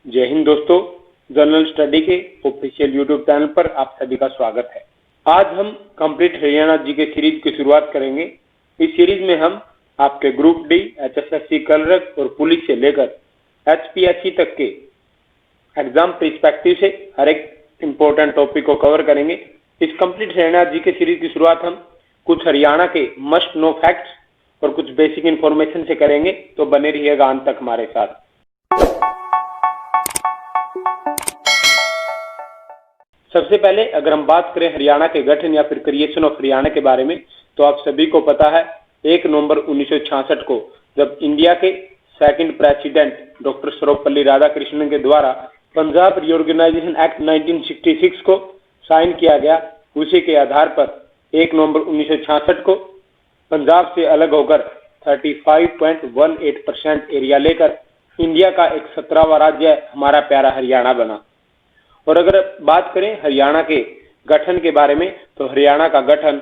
जय हिंद दोस्तों, general study के ऑफिशियल यूट्यूब चैनल पर आप सभी का स्वागत है। आज हम कंप्लीट हरियाणा जी के सीरीज की शुरुआत करेंगे। इस सीरीज में हम आपके ग्रुप डी, एचएसएससी क्लर्क और पुलिस से लेकर एचपीएससी तक के एग्जाम पर्सपेक्टिव से हर एक इम्पोर्टेंट टॉपिक को कवर करेंगे। इस कंप्लीट हरियाणा जी के सीरीज की शुरुआत हम कुछ हरियाणा के मस्ट नो फैक्ट्स और कुछ बेसिक इन्फॉर्मेशन से करेंगे, तो बने रहिएगा अंत तक हमारे साथ। सबसे पहले अगर हम बात करें हरियाणा के गठन या फिर क्रिएशन ऑफ हरियाणा के बारे में, तो आप सभी को पता है 1 नवंबर 1966 को जब इंडिया के second president doctor Sarvepalli Radhakrishnan के द्वारा पंजाब रीऑर्गेनाइजेशन एक्ट 1966 को साइन किया गया, उसी के आधार पर 1 नवंबर 1966 को पंजाब से अलग होकर 35.18% एरिया लेकर इंडिया का एक 17वां राज्य हमारा प्यारा हरियाणा बना। और अगर बात करें हरियाणा के गठन के बारे में, तो हरियाणा का गठन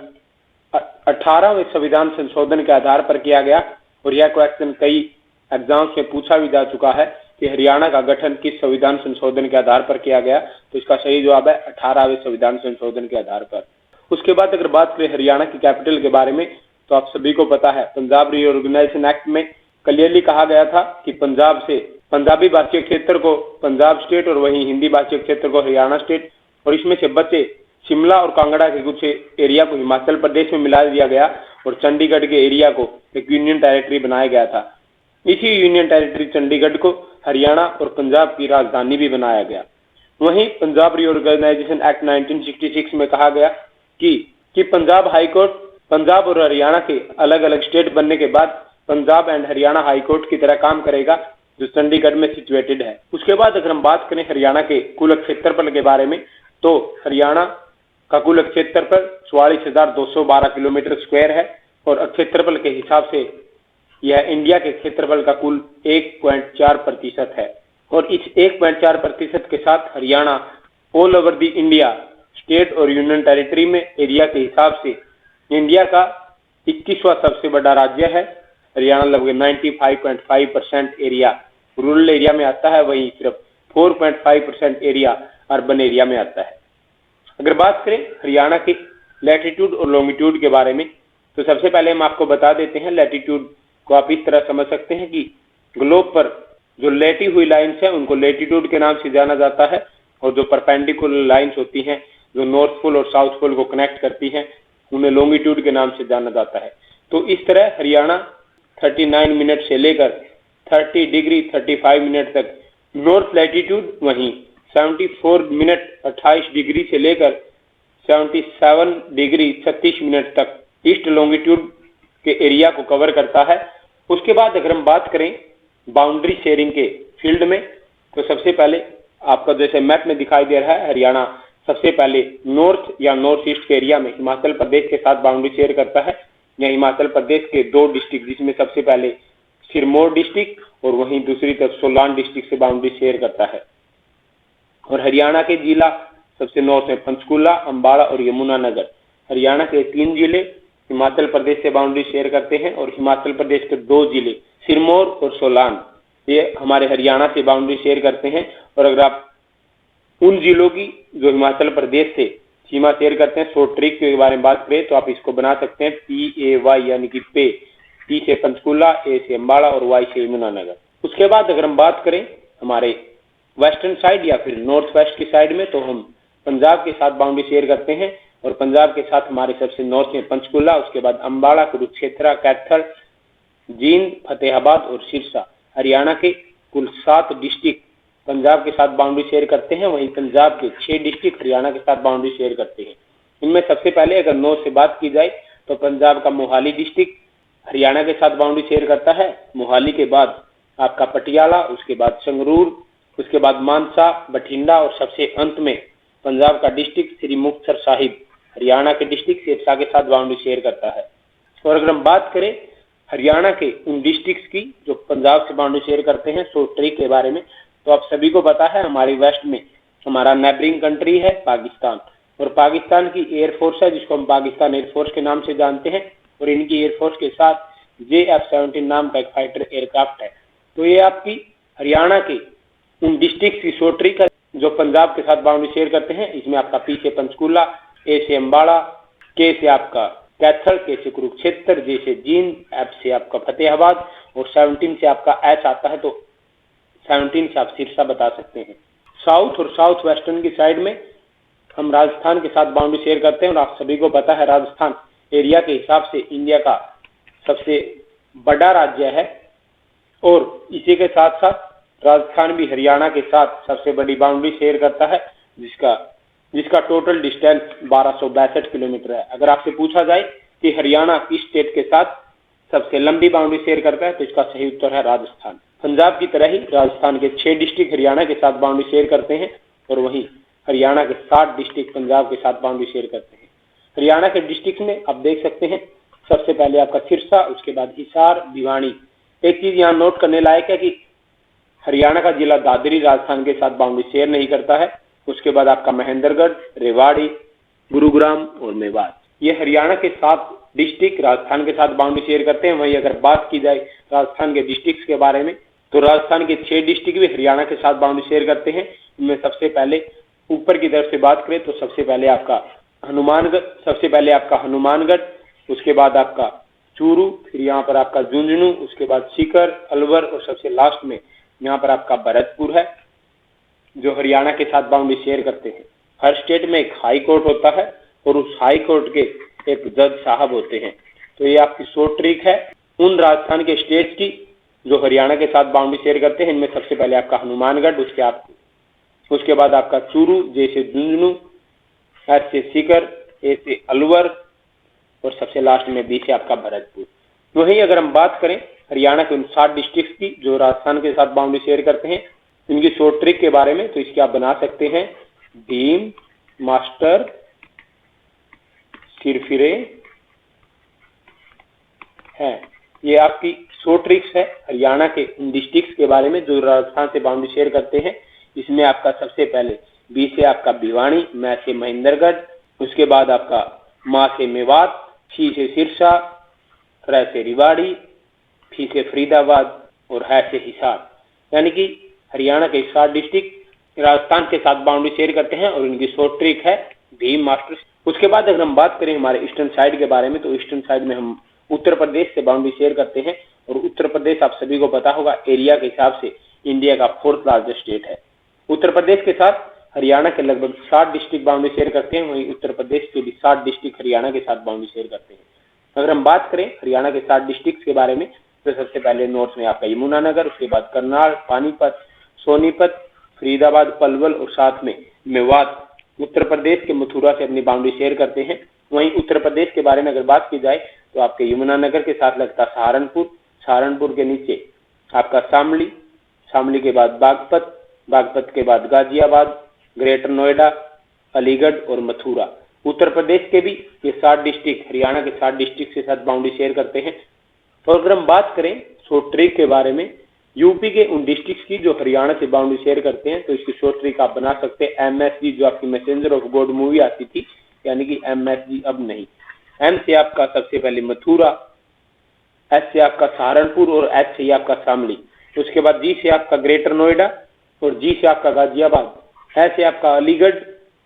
18वें संविधान संशोधन के आधार पर किया गया। और यह क्वेश्चन कई एग्जाम्स में पूछा भी जा चुका है कि हरियाणा का गठन किस संविधान संशोधन के आधार पर किया गया, तो इसका सही जवाब है 18वें संविधान संशोधन के आधार पर। उसके बाद अगर बात करें हरियाणा की कैपिटल के बारे में, तो आप सभी को पता है पंजाब रीऑर्गेनाइजेशन एक्ट में क्लियरली कहा गया था कि पंजाब से पंजाबी भाषी क्षेत्र को पंजाब स्टेट और वहीं हिंदी भाषी क्षेत्र को हरियाणा स्टेट, और इसमें से बचे शिमला और कांगड़ा के कुछ एरिया को हिमाचल प्रदेश में मिला दिया गया और चंडीगढ़ के एरिया को एक यूनियन टेरिटरी बनाया गया था। इसी यूनियन टेरिटरी चंडीगढ़ को हरियाणा और पंजाब की राजधानी भी बनाया गया। वहीं पंजाब रीऑर्गेनाइजेशन एक्ट 1966 में कहा गया कि पंजाब हाईकोर्ट पंजाब और हरियाणा के अलग अलग स्टेट बनने के बाद पंजाब एंड हरियाणा हाईकोर्ट की तरह काम करेगा, जो चंडीगढ़ में सिचुएटेड है। उसके बाद अगर हम बात करें हरियाणा के कुल क्षेत्रफल के बारे में, तो हरियाणा का कुल क्षेत्रफल 44,212 किलोमीटर स्क्वायर है और क्षेत्रफल के हिसाब से यह इंडिया के क्षेत्रफल का कुल 1.4% है। और इस 1.4% के साथ Haryana all over the India state और यूनियन टेरिटरी में एरिया के हिसाब से इंडिया का 21वां सबसे बड़ा राज्य है। हरियाणा लगभग 95.5% एरिया रूरल एरिया में आता है, वहीं सिर्फ 4.5% एरिया अर्बन एरिया में आता है। अगर बात करें हरियाणा के लैटिट्यूड और लॉन्गिट्यूड के बारे में, तो सबसे पहले हम आपको बता देते हैं लैटिट्यूड को आप इस तरह समझ सकते हैं कि ग्लोब पर जो लेटी हुई लाइन्स हैं उनको लैटिट्यूड के नाम से जाना जाता है, और जो परपेंडिकुलर लाइन्स होती हैं जो नॉर्थ पोल और साउथ पोल को कनेक्ट करती हैं उन्हें लॉन्गिट्यूड के नाम से जाना जाता है। तो इस तरह हरियाणा 39 मिनट से लेकर 30 डिग्री 35 मिनट तक नॉर्थ लैटिट्यूड, वहीं 74 मिनट 28 डिग्री से लेकर 77 डिग्री 36 मिनट तक ईस्ट लॉन्गिट्यूड के एरिया को कवर करता है। उसके बाद अगर हम बात करें बाउंड्री शेयरिंग के फील्ड में, तो सबसे पहले आपका जैसे मैप में दिखाई दे रहा है, हरियाणा सबसे पहले नॉर्थ या नॉर्थ ईस्ट के एरिया में हिमाचल प्रदेश के साथ बाउंड्री शेयर करता है। यह हिमाचल प्रदेश के 2 डिस्ट्रिक्ट, जिसमें सबसे पहले सिरमौर डिस्ट्रिक्ट और वहीं दूसरी तरफ सोलान डिस्ट्रिक्ट से बाउंड्री शेयर करता है। और हरियाणा के जिला सबसे नॉर्थ में पंचकुला, अंबाला और यमुनानगर। हरियाणा के 3 जिले हिमाचल प्रदेश से बाउंड्री शेयर करते हैं और हिमाचल प्रदेश के 2 जिले सिरमौर और सोलान ये हमारे हरियाणा से बाउंड्री शेयर करते हैं। और अगर आप उन जिलों की जो हिमाचल प्रदेश से सीमा शेयर करते हैं शॉर्ट ट्रिक के बारे में बात करें, तो आप इसको बना सकते हैं PAY, यानी कि P से पंचकुला, A से अंबाला और Y से यमुनानगर। उसके बाद अगर हम बात करें हमारे वेस्टर्न साइड या फिर नॉर्थ वेस्ट की साइड में, तो हम पंजाब के साथ बाउंड्री शेयर करते हैं और पंजाब के साथ हमारे सबसे नॉर्थ में पंचकुला, उसके बाद अंबाला, कुरुक्षेत्र, कैथल, जींद, फतेहाबाद और सिरसा। हरियाणा के कुल 7 डिस्ट्रिक्ट पंजाब के साथ बाउंड्री शेयर करते हैं, वहीं पंजाब के 6 डिस्ट्रिक्ट हरियाणा के साथ बाउंड्री शेयर करते हैं। इनमें सबसे पहले अगर नॉर्थ से बात की जाए, तो पंजाब का मोहाली डिस्ट्रिक्ट हरियाणा के साथ बाउंड्री शेयर करता है। मोहाली के बाद आपका पटियाला, उसके बाद संगरूर, उसके बाद मानसा, बठिंडा और सबसे अंत में पंजाब का डिस्ट्रिक्ट श्री मुक्तसर साहिब हरियाणा के डिस्ट्रिक्ट सिरसा के साथ बाउंड्री शेयर करता है। और अगर हम बात करें हरियाणा के उन डिस्ट्रिक्ट्स की जो पंजाब से बाउंड्री शेयर करते हैं शॉर्ट ट्रिक के बारे में, तो आप सभी को पता है हमारे वेस्ट में हमारा नेबरिंग कंट्री है पाकिस्तान, और पाकिस्तान की एयरफोर्स है जिसको हम पाकिस्तान एयरफोर्स के नाम से जानते हैं, और इनकी एयरफोर्स के साथ JF-17 नाम का एक फाइटर एयरक्राफ्ट है। तो ये आपकी हरियाणा के उन डिस्ट्रिक्ट की शॉर्ट ट्रिक है जो पंजाब के साथ बाउंड्री शेयर करते हैं। इसमें आपका पी से पंचकूला, ए से अम्बाड़ा, के से आपका कैथल, के से कुरुक्षेत्र, जे से जींद, एफ से आपका फतेहाबाद और 17 से आपका एच आता है तो 17 से आप सिरसा बता सकते हैं। साउथ और साउथ वेस्टर्न की साइड में हम राजस्थान के साथ बाउंड्री शेयर करते हैं और आप सभी को पता है राजस्थान एरिया के हिसाब से इंडिया का सबसे बड़ा राज्य है और इसी के साथ साथ राजस्थान भी हरियाणा के साथ सबसे बड़ी बाउंड्री शेयर करता है जिसका टोटल डिस्टेंस 1262 किलोमीटर है। अगर आपसे पूछा जाए कि हरियाणा किस स्टेट के साथ सबसे लंबी बाउंड्री शेयर करता है तो इसका सही उत्तर है राजस्थान। पंजाब की तरह ही राजस्थान के 6 डिस्ट्रिक्ट हरियाणा के साथ बाउंड्री शेयर करते हैं और वहीं हरियाणा के 7 डिस्ट्रिक्ट पंजाब के साथ बाउंड्री शेयर करते हैं। हरियाणा के डिस्ट्रिक्ट में आप देख सकते हैं सबसे पहले आपका सिरसा, उसके बाद हिसार, भिवानी। एक चीज यहाँ नोट करने लायक है कि हरियाणा का जिला दादरी राजस्थान के साथ बाउंड्री शेयर नहीं करता है। उसके बाद आपका महेंद्रगढ़, रेवाड़ी, गुरुग्राम और मेवात, ये हरियाणा के 7 डिस्ट्रिक्ट राजस्थान के साथ बाउंड्री शेयर करते हैं। वहीं अगर बात की जाए राजस्थान के डिस्ट्रिक्ट के बारे में तो राजस्थान के 6 डिस्ट्रिक्ट भी हरियाणा के साथ बाउंड्री शेयर करते हैं। इनमें सबसे पहले ऊपर की तरफ से बात करें तो सबसे पहले आपका हनुमानगढ़, उसके बाद आपका चूरू, फिर यहाँ पर आपका झुंझुनू, उसके बाद सीकर, अलवर और सबसे लास्ट में यहाँ पर आपका भरतपुर है जो हरियाणा के साथ बाउंड्री शेयर करते हैं। हर स्टेट में एक हाई कोर्ट होता है और उस हाई कोर्ट के एक जज साहब होते हैं। तो ये आपकी शॉर्ट ट्रिक है उन राजस्थान के स्टेट्स की जो हरियाणा के साथ बाउंड्री शेयर करते हैं। इनमें सबसे पहले आपका हनुमानगढ़, उसके बाद आपका चूरू, जे से झुंझुनू, एच से सीकर, ए से अलवर और सबसे लास्ट में बी से आपका भरतपुर। वहीं अगर हम बात करें हरियाणा के उन 7 डिस्ट्रिक्ट की जो राजस्थान के साथ बाउंड्री शेयर करते हैं इनकी शॉर्ट ट्रिक के बारे में तो इसके आप बना सकते हैं भीम, मास्टर, सिरफिरे है। ये आपकी शॉर्ट ट्रिक्स है हरियाणा के उन डिस्ट्रिक्ट के बारे में जो राजस्थान से बाउंड्री शेयर करते हैं। इसमें आपका सबसे पहले बी से आपका भिवानी, मै से महेंद्रगढ़, उसके बाद आपका मा से मेवात, सी से सिरसा, रै से रेवाड़ी, फी से फरीदाबाद और है से हिसार। यानी कि हरियाणा के 7 डिस्ट्रिक्ट राजस्थान के साथ बाउंड्री शेयर करते हैं और इनकी शॉर्ट ट्रिक है भीम, मास्टर। उसके बाद अगर हम बात करें हमारे ईस्टर्न साइड के बारे में तो ईस्टर्न साइड में हम उत्तर प्रदेश से बाउंड्री शेयर करते हैं और उत्तर प्रदेश आप सभी को पता होगा एरिया के हिसाब से इंडिया का 4th लार्जेस्ट स्टेट है। उत्तर प्रदेश के साथ हरियाणा के लगभग 7 डिस्ट्रिक्ट बाउंड्री शेयर करते हैं। वहीं उत्तर प्रदेश के भी 7 डिस्ट्रिक्ट हरियाणा के साथ बाउंड्री शेयर करते हैं। अगर हम बात करें हरियाणा के 7 डिस्ट्रिक्ट के बारे में तो सबसे पहले नॉर्थ में आपका यमुनानगर, उसके बाद करनाल, पानीपत, सोनीपत, फरीदाबाद, पलवल और साथ में मेवात उत्तर प्रदेश के मथुरा से अपनी बाउंड्री शेयर करते हैं। वहीं उत्तर प्रदेश के बारे में अगर बात की जाए तो आपके यमुनानगर के साथ लगता सहारनपुर, सहारनपुर के नीचे आपका शामली, शामली के बाद बागपत, बागपत के बाद गाजियाबाद, ग्रेटर नोएडा, अलीगढ़ और मथुरा। उत्तर प्रदेश के भी ये 7 डिस्ट्रिक्ट हरियाणा के 7 डिस्ट्रिक्ट के साथ बाउंड्री शेयर करते हैं। और अगर हम बात करें शॉर्ट ट्रिक के बारे में यूपी के उन डिस्ट्रिक्ट की जो हरियाणा से बाउंड्री शेयर करते हैं तो इसकी शॉर्ट ट्रिक आप बना सकते हैं MSG, जो आपकी मैसेंजर ऑफ गॉड मूवी आती थी, यानी कि MSG अब नहीं। M से आपका सबसे पहले मथुरा, S से आपका सहारनपुर और H से आपका शामली, उसके बाद G से आपका ग्रेटर नोएडा और G से आपका गाजियाबाद, है से आपका अलीगढ़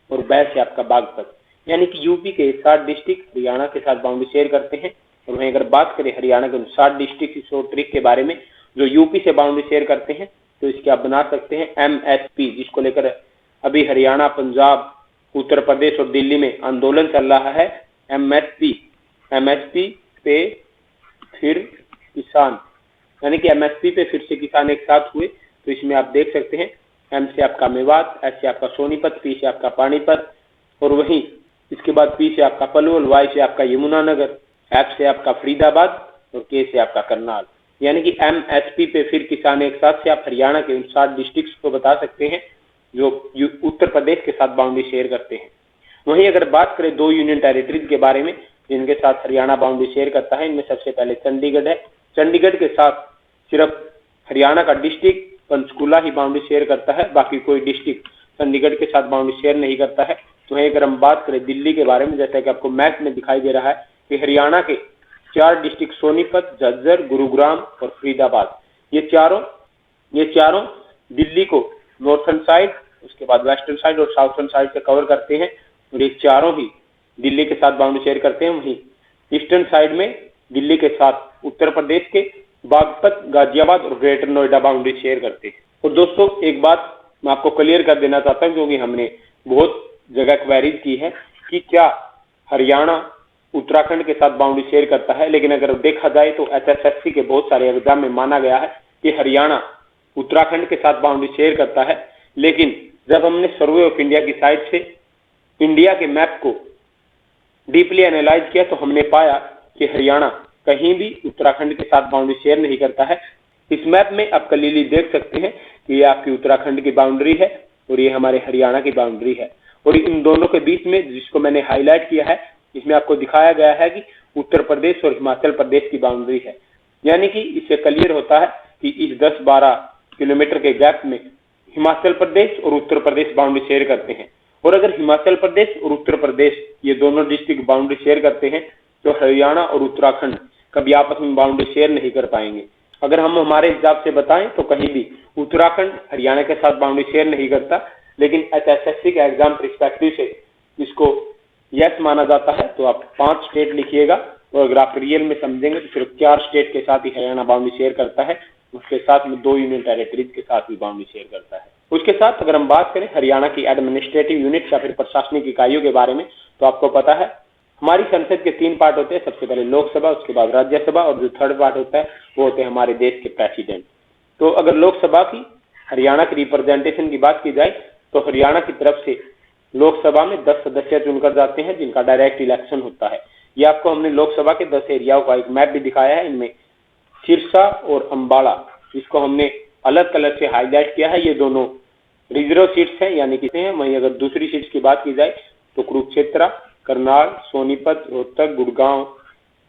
और बै से आपका बागपत। यानी कि यूपी के 7 डिस्ट्रिक्ट हरियाणा के साथ बाउंड्री शेयर करते हैं। और वहीं अगर बात करें हरियाणा के 7 डिस्ट्रिक्ट की शॉर्ट ट्रिक के बारे में जो यूपी से बाउंड्री शेयर करते हैं तो इसके आप बना सकते हैं MSP, जिसको लेकर अभी हरियाणा, पंजाब, उत्तर प्रदेश और दिल्ली में आंदोलन चल रहा है। MSP पे फिर किसान, यानी कि MSP पे फिर से किसान एक साथ हुए। तो इसमें आप देख सकते हैं M से आपका मेवात, S से आपका सोनीपत, P से आपका पानीपत और वहीं इसके बाद P से आपका पलवल, Y से आपका यमुनानगर, F से आपका फरीदाबाद और K से आपका करनाल। यानी कि MSP पे फिर किसान एक साथ से आप हरियाणा के उन 7 डिस्ट्रिक्ट्स को बता सकते हैं जो उत्तर प्रदेश के साथ बाउंड्री शेयर करते हैं। वहीं अगर बात करें 2 यूनियन टेरिटरीज के बारे में जिनके साथ हरियाणा बाउंड्री शेयर करता है, इनमें सबसे पहले चंडीगढ़ है। चंडीगढ़ के साथ सिर्फ हरियाणा का डिस्ट्रिक्ट पंचकूला ही बाउंड्री शेयर करता है, बाकी कोई डिस्ट्रिक्ट चंडीगढ़ के साथ बाउंड्री शेयर नहीं करता है। तो वहीं अगर हम बात करें दिल्ली के बारे में, जैसा कि आपको मैप में दिखाई दे रहा है कि हरियाणा के 4 डिस्ट्रिक्ट सोनीपत, झज्जर, गुरुग्राम और फरीदाबाद, ये चारों दिल्ली को नॉर्थन साइड, उसके बाद वेस्टर्न साइड और साउथर्न साइड से कवर करते हैं और ये चारों ही दिल्ली के साथ बाउंड्री शेयर करते हैं। वहीं ईस्टर्न साइड में दिल्ली के साथ उत्तर प्रदेश के बागपत, गाजियाबाद और ग्रेटर नोएडा बाउंड्री शेयर करते हैं। और दोस्तों एक बात मैं आपको क्लियर कर देना चाहता हूं, क्योंकि हमने बहुत जगह क्वेरीज की है कि क्या हरियाणा उत्तराखंड के साथ बाउंड्री शेयर करता है, लेकिन अगर देखा जाए तो एचएसएससी के बहुत सारे एग्जाम में माना गया है कि हरियाणा उत्तराखंड के साथ बाउंड्री शेयर करता है। लेकिन जब हमने सर्वे ऑफ इंडिया की साइट से इंडिया के मैप को डीपली एनालाइज किया तो हमने पाया कि हरियाणा कहीं भी उत्तराखंड के साथ बाउंड्री शेयर नहीं करता है। इस मैप में आप क्लियरली देख सकते हैं कि ये आपकी उत्तराखंड की बाउंड्री है और ये हमारे हरियाणा की बाउंड्री है, और इन दोनों के बीच में जिसको मैंने हाईलाइट किया है इसमें आपको दिखाया गया है कि उत्तर प्रदेश और हिमाचल प्रदेश की बाउंड्री है। यानी कि इससे क्लियर होता है कि इस 10-12 किलोमीटर के गैप में हिमाचल प्रदेश और उत्तर प्रदेश बाउंड्री शेयर करते हैं। और अगर हिमाचल प्रदेश और उत्तर प्रदेश ये दोनों डिस्ट्रिक्ट बाउंड्री शेयर करते हैं तो हरियाणा और उत्तराखंड कभी आपस में बाउंड्री शेयर नहीं कर पाएंगे। अगर हम हमारे हिसाब से बताएं तो कहीं भी उत्तराखंड हरियाणा के साथ बाउंड्री शेयर नहीं करता, लेकिन एचएसएससी के एग्जाम पर्सपेक्टिव से इसको यस माना जाता है। तो आप 5 स्टेट लिखिएगा, और अगर आप रियल में समझेंगे तो सिर्फ 4 स्टेट के साथ ही हरियाणा बाउंड्री शेयर करता है, उसके साथ में 2 यूनियन टेरिटरीज के साथ भी बाउंड्री शेयर करता है। उसके साथ अगर हम बात करें हरियाणा की एडमिनिस्ट्रेटिव यूनिट या फिर प्रशासनिक इकाइयों के बारे में, तो आपको पता है हमारी संसद के 3 पार्ट होते हैं। सबसे पहले लोकसभा, उसके बाद राज्यसभा, और जो थर्ड पार्ट होता है वो होते हैं हमारे देश के प्रेसिडेंट। तो अगर लोकसभा की हरियाणा की रिप्रेजेंटेशन की बात की जाए तो हरियाणा की तरफ से लोकसभा में 10 सदस्य चुनकर जाते हैं जिनका डायरेक्ट इलेक्शन होता है। ये आपको हमने लोकसभा के 10 एरियाओं का एक मैप भी दिखाया है। इनमें सिरसा और अंबाला, जिसको हमने अलग कलर से हाईलाइट किया है, ये दोनों रिजर्व सीट्स हैं, यानी कि हैं। वहीं अगर दूसरी सीट्स की बात की जाए तो कुरुक्षेत्र, करनाल, सोनीपत, रोहतक, गुड़गांव,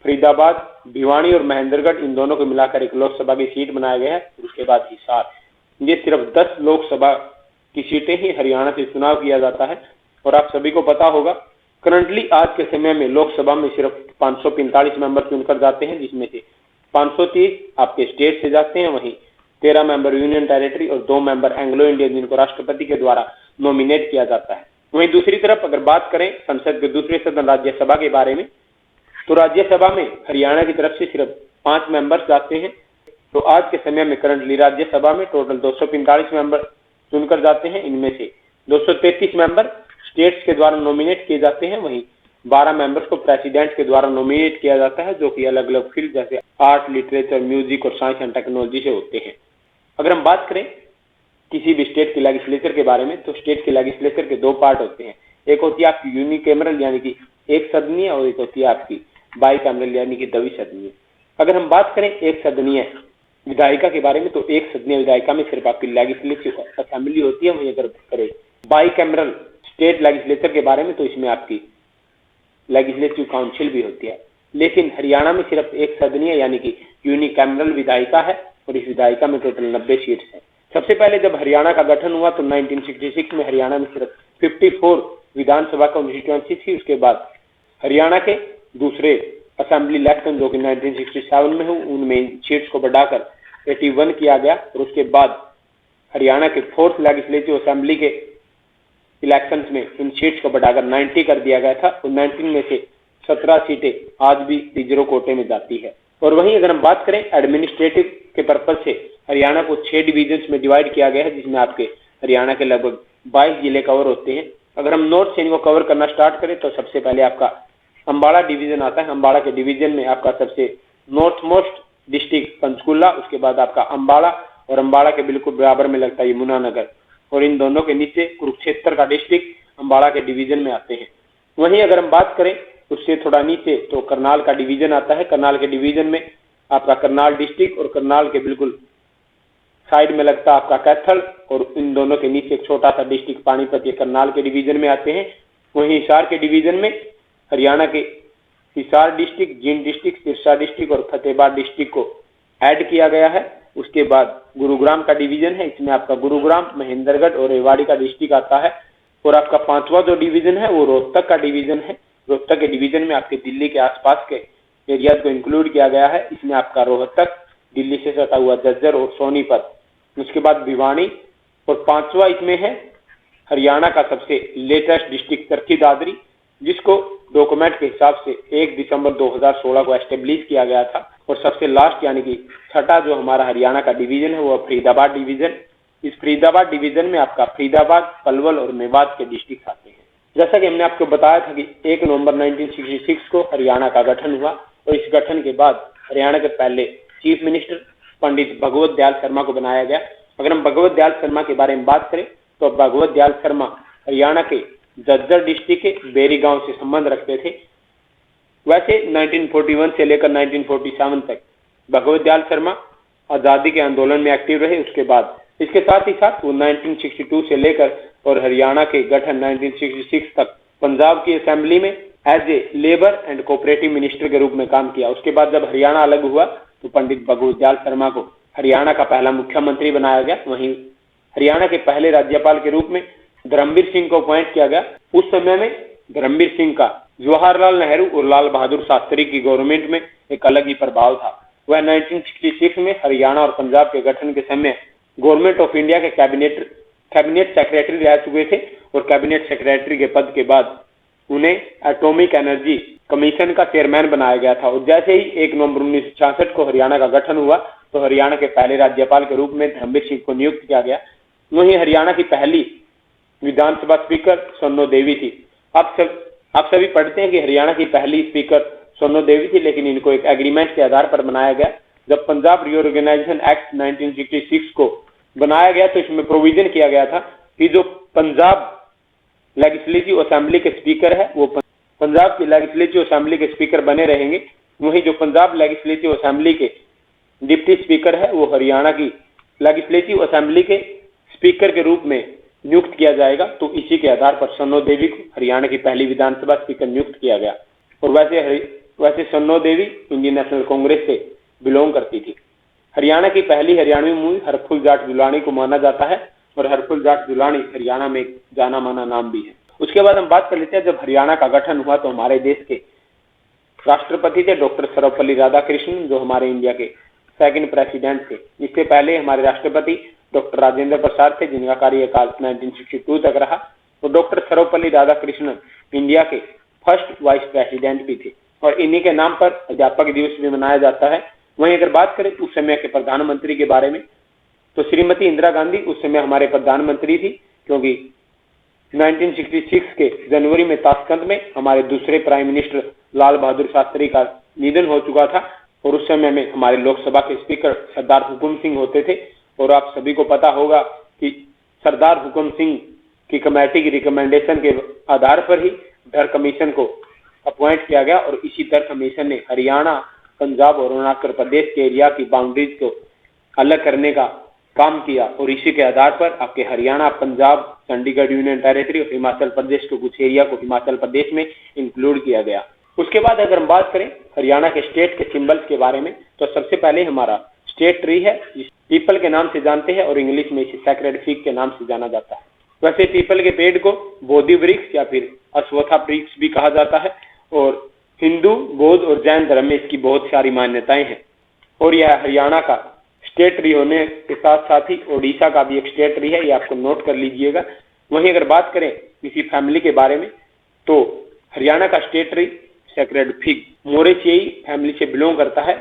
फरीदाबाद, भिवानी और महेंद्रगढ़, इन दोनों को मिलाकर एक लोकसभा की सीट बनाया गया है। उसके बाद हिसार। ये सिर्फ 10 लोकसभा की सीटें ही हरियाणा से चुनाव किया जाता है। और आप सभी को पता होगा करंटली आज के समय में लोकसभा में सिर्फ 545 मेंबर चुनकर जाते हैं, जिसमें से 530 आपके स्टेट से जाते हैं, वहीं 13 मेंबर यूनियन टेरिटरी और 2 मेंबर एंग्लो इंडियन, जिनको राष्ट्रपति के द्वारा नॉमिनेट किया जाता है। वहीं दूसरी तरफ अगर बात करें संसद के दूसरे सदन राज्यसभा के बारे में, तो राज्यसभा में हरियाणा की तरफ से सिर्फ 5 मेंबर्स जाते हैं। तो आज के समय में करंटली राज्यसभा में टोटल 245 मेंबर चुनकर जाते हैं। इनमें से 233 मेंबर स्टेट्स के द्वारा नॉमिनेट किए जाते हैं, वहीं 12 मेंबर्स को प्रेसिडेंट के द्वारा नॉमिनेट किया जाता है, जो कि अलग अलग फील्ड जैसे आर्ट, लिटरेचर, म्यूजिक और साइंस एंड टेक्नोलॉजी से होते हैं। अगर हम बात करें किसी भी स्टेट की लेजिस्लेचर के बारे में, तो स्टेट के लेजिस्लेचर के 2 पार्ट होते हैं। एक होती है आपकी यूनिकैमरल यानी कि एक सदनीय, और एक होती है आपकी बाईकैमरल यानी कि द्विसदनीय। अगर हम बात करें एक सदनीय विधायिका के बारे में, तो एक सदनीय विधायिका में सिर्फ आपकी लेजिस्लेटिव असेंबली होती है। वहीं अगर करें बाईकैमरल स्टेट लेजिस्लेचर के बारे में, तो इसमें आपकी लेजिस्लेटिव काउंसिल भी होती है। लेकिन हरियाणा में सिर्फ एक सदनीय यानी कि यूनिकैमरल विधायिका है, और इस विधायिका में टोटल 90 सीट्स हैं। सबसे पहले जब हरियाणा का गठन हुआ तो 1966 में हरियाणा में सिर्फ 54 विधानसभा कॉन्स्टिट्यूएंसी थी। उसके बाद हरियाणा के दूसरे असेंबली इलेक्शन जो कि 1967 में हुए, उनमें सीट्स को बढ़ाकर 81 किया गया, और उसके बाद हरियाणा के 4th लेजिस्लेटिव असेंबली के इलेक्शंस में इन सीट्स को बढ़ाकर 90 कर दिया गया था, और 19 में से 17 सीटें आज भी रिजर्व कोटे में जाती है। और वहीं अगर हम बात करें एडमिनिस्ट्रेटिव के पर्पज से हरियाणा को 6 डिवीजन्स में डिवाइड किया गया है, जिसमें आपके हरियाणा के लगभग 22 जिले कवर होते हैं। अगर हम नॉर्थ से इनको कवर करना स्टार्ट करें तो सबसे पहले आपका अंबाला डिवीजन आता है। अंबाला के डिवीजन में आपका सबसे नॉर्थ मोस्ट डिस्ट्रिक्ट पंचकुला, उसके बाद आपका अंबाला, और अंबाला के बिल्कुल बराबर में लगता है यमुनानगर, और इन दोनों के नीचे कुरुक्षेत्र का डिस्ट्रिक्ट अंबाला के डिवीजन में आते हैं। वहीं अगर हम बात करें उससे थोड़ा नीचे तो करनाल का डिवीजन आता है। करनाल के डिवीजन में आपका करनाल डिस्ट्रिक्ट, और करनाल के बिल्कुल साइड में लगता है आपका कैथल, और इन दोनों के नीचे एक छोटा सा डिस्ट्रिक्ट पानीपत, ये करनाल के डिवीजन में आते हैं। वहीं हिसार के डिवीजन में हरियाणा के Hisar district, Jind district, Sirsa district और फतेहाबाद डिस्ट्रिक्ट को ऐड किया गया है। उसके बाद गुरुग्राम का डिवीजन है, इसमें आपका गुरुग्राम, महेंद्रगढ़ और रेवाड़ी का डिस्ट्रिक्ट आता है। और आपका 5वां जो डिवीजन है वो रोहतक का डिवीजन है। रोहतक के डिवीजन में आपके दिल्ली के आसपास के एरियाज को इंक्लूड किया गया है। इसमें आपका रोहतक, दिल्ली से सटा हुआ झज्जर और सोनीपत, उसके बाद भिवानी, और 5वां इसमें है हरियाणा का सबसे लेटेस्ट डिस्ट्रिक्ट चरखी दादरी, जिसको डॉक्यूमेंट के हिसाब से 1 दिसंबर 2016 को एस्टेब्लिश किया गया था। और सबसे लास्ट यानी कि छठा जो हमारा हरियाणा का डिवीजन है वो फरीदाबाद डिवीजन। इस फरीदाबाद डिवीजन में आपका फरीदाबाद, पलवल और मेवात के डिस्ट्रिक्ट आते हैं। जैसा कि हमने आपको बताया था कि 1 नवंबर 1966 को हरियाणा का गठन हुआ और इस गठन के बाद हरियाणा के पहले चीफ मिनिस्टर पंडित भगवत दयाल शर्मा को बनाया गया। अगर हम भगवत दयाल शर्मा के बारे में बात करें तो भगवत दयाल शर्मा हरियाणा के झज्जर डिस्ट्रिक्ट के बेरी गांव से संबंध रखते थे। वैसे 1941 से लेकर 1947 तक भगवत दयाल शर्मा आजादी के आंदोलन में एक्टिव रहे। उसके बाद इसके साथ ही साथ वो 1962 से लेकर और हरियाणा के गठन 1966 तक पंजाब की असेंबली में as a labour and cooperative minister के रूप में काम किया। उसके बाद जब हरियाणा अलग हुआ तो पंडित भगवत दयाल शर्मा को हरियाणा का पहला मुख्यमंत्री बनाया गया। वहीं हरियाणा के पहले राज्यपाल के रूप में धर्मवीर सिंह को अपॉइंट किया गया। उस समय में धर्मवीर सिंह का जवाहरलाल नेहरू और लाल बहादुर शास्त्री की गवर्नमेंट में एक अलग ही प्रभाव था। वह 1966 में हरियाणा और पंजाब के गठन के समय गवर्नमेंट ऑफ इंडिया के कैबिनेट सेक्रेटरी रह चुके थे और कैबिनेट सेक्रेटरी के पद के बाद उन्हें एटॉमिक एनर्जी कमीशन का चेयरमैन बनाया गया था। और जैसे ही 1 नवंबर 1966 को हरियाणा का गठन हुआ तो हरियाणा के पहले राज्यपाल के रूप में धर्मवीर सिंह को नियुक्त किया गया। वहीं हरियाणा की पहली विधानसभा स्पीकर सोनो देवी थी। आप सभी पढ़ते हैं कि हरियाणा की पहली स्पीकर सोनो देवी थी, लेकिन इनको एक एग्रीमेंट के आधार पर बनाया गया। जब पंजाब रीऑर्गेनाइजेशन एक्ट 1966 को बनाया गया तो इसमें प्रोविजन किया गया था कि जो पंजाब लेजिस्लेटिव असेंबली के स्पीकर है वो पंजाब की लेजिस्लेटिव असेंबली के स्पीकर बने रहेंगे। वहीं जो पंजाब लेजिस्लेटिव असेंबली के डिप्टी स्पीकर है वो हरियाणा की लेजिस्लेटिव असेंबली के स्पीकर के रूप में नियुक्त किया जाएगा। तो इसी के आधार पर सोनो देवी को हरियाणा की पहली विधानसभा स्पीकर नियुक्त किया गया। और वैसे सोनो देवी इंडियन नेशनल कांग्रेस से बिलोंग करती थी। हरियाणा की पहली हरियाणवी मूवी हरफुल जाट जुलानी को माना जाता है और हरफुल जाट जुलानी हरियाणा में एक जाना माना नाम भी है। उसके बाद हम बात कर लेते हैं जब हरियाणा का गठन हुआ तो हमारे देश के राष्ट्रपति थे डॉक्टर सर्वपल्ली राधाकृष्णन, जो हमारे इंडिया के सेकंड प्रेसिडेंट थे। इससे पहले हमारे राष्ट्रपति डॉक्टर राजेंद्र प्रसाद थे, जिनका कार्यकाल 1962 तक रहा। और डॉक्टर सर्वपल्ली राधाकृष्णन इंडिया के फर्स्ट वाइस प्रेसिडेंट भी थे और इन्हीं के नाम पर अध्यापक दिवस भी मनाया जाता है। वहीं अगर बात करें उस समय के प्रधानमंत्री के बारे में तो श्रीमती इंदिरा गांधी उस समय हमारे प्रधानमंत्री थी, क्योंकि 1966 के जनवरी में ताशकंद में हमारे दूसरे प्राइम मिनिस्टर लाल बहादुर शास्त्री का निधन हो चुका था। और उस समय में हमारे लोकसभा के स्पीकर सरदार हुकुम सिंह होते थे। और आप सभी को पता होगा कि सरदार हुकुम सिंह की कमेटी की रिकमेंडेशन के आधार पर ही धर कमीशन को अपॉइंट किया गया और इसी धर कमीशन ने हरियाणा, पंजाब और अरुणाचल प्रदेश के एरिया की बाउंड्रीज को अलग करने का काम किया। और इसी के आधार पर आपके हरियाणा, पंजाब, चंडीगढ़ यूनियन टेरिटरी और हिमाचल प्रदेश के कुछ एरिया को हिमाचल प्रदेश में इंक्लूड किया गया। उसके बाद अगर हम बात करें हरियाणा के स्टेट के सिंबल्स के बारे में तो सबसे पहले हमारा स्टेट ट्री है, पीपल के नाम से जानते हैं और इंग्लिश में इसे सैक्रेड फिग के नाम से जाना जाता है। वैसे पीपल के पेड़ को बोधि वृक्ष या फिर अश्वत्था वृक्ष भी कहा जाता है और हिंदू, बौद्ध और जैन धर्म में इसकी बहुत सारी मान्यताएं हैं। और यह हरियाणा का स्टेट ट्री होने के साथ साथ ही ओडिशा का भी एक स्टेट ट्री है, ये आपको नोट कर लीजिएगा। वहीं अगर बात करें किसी फैमिली के बारे में तो हरियाणा का state tree sacred fig Moraceae family से बिलोंग करता है।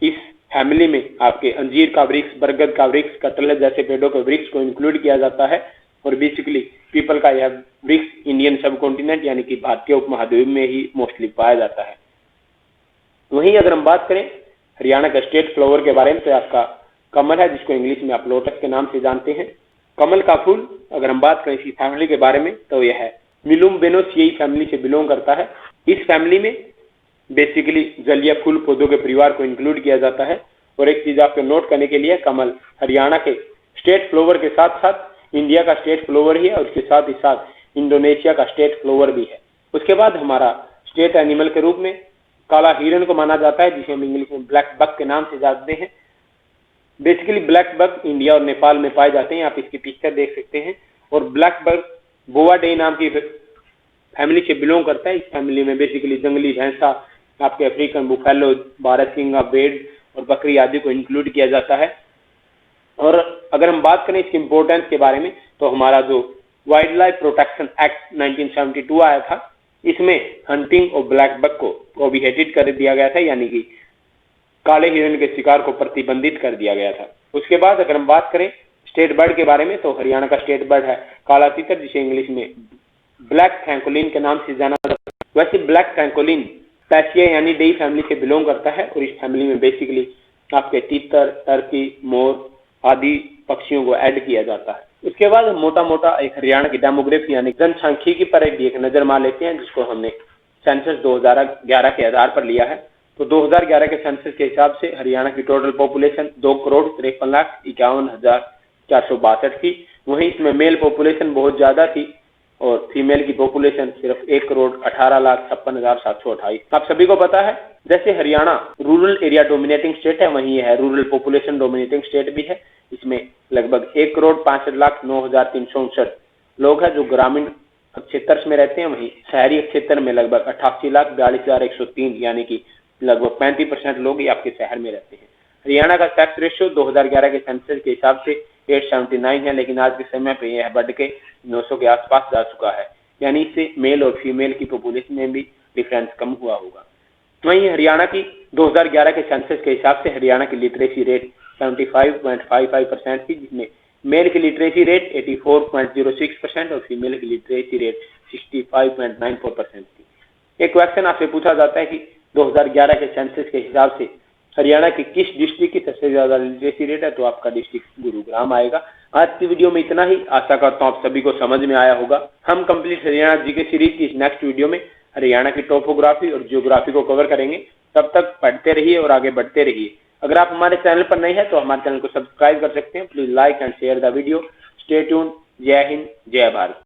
इस फैमिली में आपके अंजीर का वृक्ष, बरगद का वृक्ष, कटहल जैसे पेड़ों के वृक्ष को इंक्लूड किया जाता है। और बेसिकली पीपल का यह वृक्ष इंडियन सब कॉन्टिनेंट यानी कि भारतीय उपमहाद्वीप में ही मोस्टली पाया जाता है। वहीं अगर हम बात करें हरियाणा का स्टेट फ्लावर के बारे में तो आपका कमल है, जिसको इंग्लिश में आप लोटस के नाम से जानते हैं। कमल का फूल अगर हम बात करें इसी फैमिली के बारे में तो यह है मिलुम्बेनोसियाई फैमिली से बिलोंग करता है। इस फैमिली में बेसिकली जलीय फूल पौधों के परिवार को इंक्लूड किया जाता है। और एक चीज आपको नोट करने के लिए, कमल हरियाणा के स्टेट फ्लावर के साथ साथ इंडिया का स्टेट फ्लावर ही है और उसके साथ ही साथ इंडोनेशिया का स्टेट फ्लावर भी है। उसके बाद हमारा स्टेट एनिमल के रूप में काला हिरण को माना जाता है, जिसे हम इंग्लिश में ब्लैक बक के नाम से जानते हैं। बेसिकली ब्लैक बक इंडिया और नेपाल में पाए जाते हैं, आप इसकी पिक्चर देख सकते हैं। और ब्लैक बक बोआडे नाम की फैमिली से बिलोंग करता है। इस फैमिली में बेसिकली जंगली भैंसा, आपके अफ्रीकन बुफेलो, बारहसिंगा, भेड़ और बकरी आदि को इंक्लूड किया जाता है। और अगर हम बात करें इसकी इम्पोर्टेंस के बारे में, तो हमारा जो वाइल्ड लाइफ प्रोटेक्शन एक्ट 1972 आया था, इसमें हंटिंग और ब्लैक बक को प्रोहिबिटेड कर दिया गया था, यानी कि काले हिरण के शिकार को प्रतिबंधित कर दिया गया था। उसके बाद अगर हम बात करें स्टेट बर्ड के बारे में, तो हरियाणा का स्टेट बर्ड है काला तीतर, जिसे इंग्लिश में ब्लैक थैंकोलिन के नाम से जाना जाता है। वैसे ब्लैक थैंकोलिन पैसिया यानी डेई फैमिली से बिलोंग करता है और इस फैमिली में बेसिकली आपके तीतर, टर्की, मोर आदि पक्षियों को ऐड किया जाता है। उसके बाद मोटा मोटा एक हरियाणा की डेमोग्राफी यानी जनसांख्यिकी पर एक नजर मार लेते हैं, जिसको हमने सेंसस 2011 के आधार पर लिया है। तो 2011 के सेंसस के हिसाब से हरियाणा की टोटल पॉपुलेशन 2,53,51,462 थी। वहीं इसमें मेल पॉपुलेशन बहुत ज्यादा थी और फीमेल की पॉपुलेशन सिर्फ 1,18,56,728। आप सभी को पता है, जैसे Haryana rural area dominating state है, वहीं है रूरल पॉपुलेशन डोमिनेटिंग स्टेट भी है। इसमें लगभग 1,65,09,359 लोग हैं जो ग्रामीण क्षेत्र में रहते हैं। वहीं शहरी क्षेत्र में लगभग 88,42,103 यानी कि लगभग 35% लोग ही आपके शहर में रहते हैं। हरियाणा का टैक्स रेशियो 2011 के सेंसस के हिसाब से 879 है, लेकिन आज के समय पे यह बढ़ के 900 के आसपास जा चुका है, यानी इससे मेल और फीमेल की पॉपुलेशन में भी डिफरेंस कम हुआ होगा। वहीं हरियाणा की 2011 के सेंसस के हिसाब से हरियाणा की लिटरेसी रेट 75.55% थी, जिसमें मेल की लिटरेसी रेट 84.06% और फीमेल की लिटरेसी रेट 65.94% थी। एक क्वेश्चन आपसे पूछा जाता है कि 2011 के सेंसस के हिसाब से हरियाणा की किस डिस्ट्रिक्ट की सबसे ज्यादा लिटरेसी रेट है, तो आपका डिस्ट्रिक्ट गुरुग्राम आएगा। आज की वीडियो में इतना ही, आशा करता हूं आप सभी को समझ में आया होगा। हम कंप्लीट हरियाणा जीके सीरीज की इस नेक्स्ट वीडियो में हरियाणा की टोपोग्राफी और जियोग्राफी को कवर करेंगे। तब तक पढ़ते रहिए और आगे बढ़ते रहिए। अगर आप हमारे चैनल पर नए हैं तो हमारे चैनल को सब्सक्राइब कर सकते हैं। Please like and share the video. Stay tuned. जय हिंद, जय भारत।